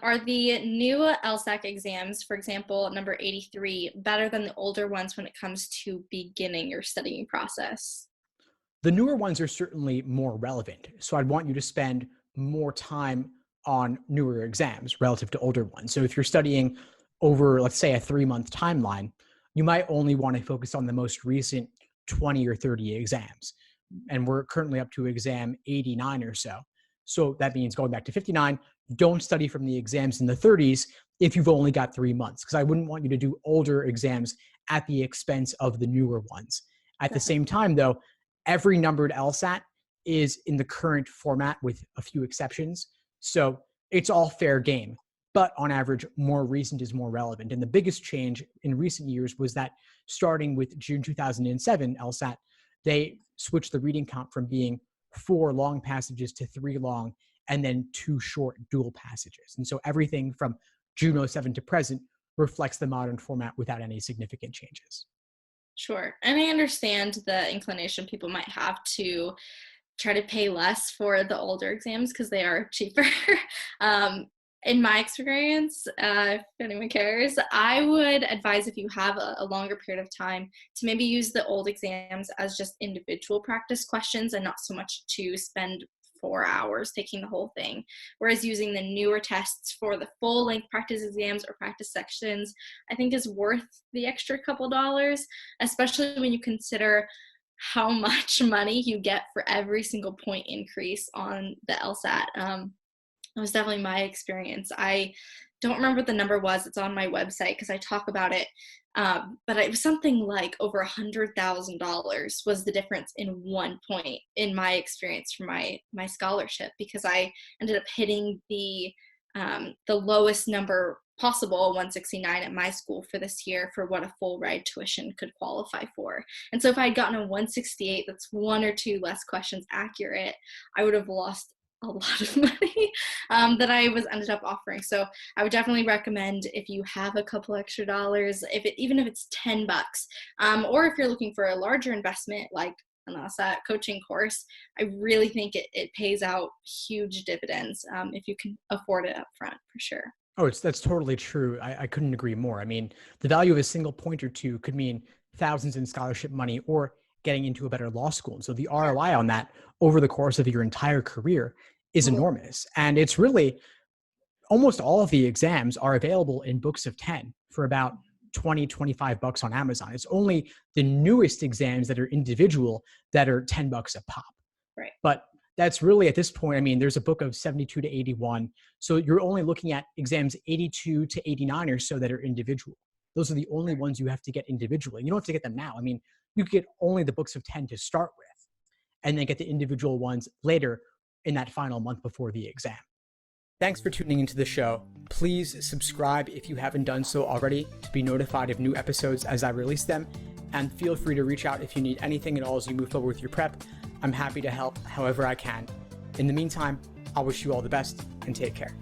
Are the new LSAT exams, for example, number 83, better than the older ones when it comes to beginning your studying process? The newer ones are certainly more relevant. So I'd want you to spend more time on newer exams relative to older ones. So if you're studying over, let's say, a 3-month timeline, you might only want to focus on the most recent 20 or 30 exams. And we're currently up to exam 89 or so. So that means going back to 59, don't study from the exams in the 30s if you've only got 3 months, because I wouldn't want you to do older exams at the expense of the newer ones. At the same time, though, every numbered LSAT is in the current format with a few exceptions. So it's all fair game. But on average, more recent is more relevant. And the biggest change in recent years was that starting with June 2007 LSAT, they switched the reading count from being 4 long passages to 3 long and then 2 short dual passages. And so everything from June '07 to present reflects the modern format without any significant changes. Sure. And I understand the inclination people might have to try to pay less for the older exams because they are cheaper. um, in my experience, if anyone cares, I would advise if you have a longer period of time to maybe use the old exams as just individual practice questions and not so much to spend 4 hours taking the whole thing. Whereas using the newer tests for the full length practice exams or practice sections, I think is worth the extra couple dollars, especially when you consider how much money you get for every single point increase on the LSAT. That was definitely my experience. I don't remember what the number was. It's on my website because I talk about it. But it was something like over $100,000 was the difference in 1 point in my experience for my scholarship, because I ended up hitting the lowest number possible, 169 at my school for this year, for what a full ride tuition could qualify for. And so if I had gotten a 168 that's 1 or 2 less questions accurate, I would have lost a lot of money that I was ended up offering. So I would definitely recommend, if you have a couple extra dollars, even if it's $10, or if you're looking for a larger investment like an LSAT coaching course, I really think it pays out huge dividends if you can afford it up front, for sure. Oh, that's totally true. I couldn't agree more. I mean, the value of a single point or two could mean thousands in scholarship money or getting into a better law school. And so the ROI on that over the course of your entire career is Mhm. enormous. And it's really almost all of the exams are available in books of 10 for about 20, $25 on Amazon. It's only the newest exams that are individual that are $10 a pop. Right. But that's really, at this point, I mean, there's a book of 72 to 81. So you're only looking at exams 82 to 89 or so that are individual. Those are the only ones you have to get individually. You don't have to get them now. I mean, you could get only the books of 10 to start with and then get the individual ones later in that final month before the exam. Thanks for tuning into the show. Please subscribe if you haven't done so already to be notified of new episodes as I release them. And feel free to reach out if you need anything at all as you move forward with your prep. I'm happy to help however I can. In the meantime, I'll wish you all the best and take care.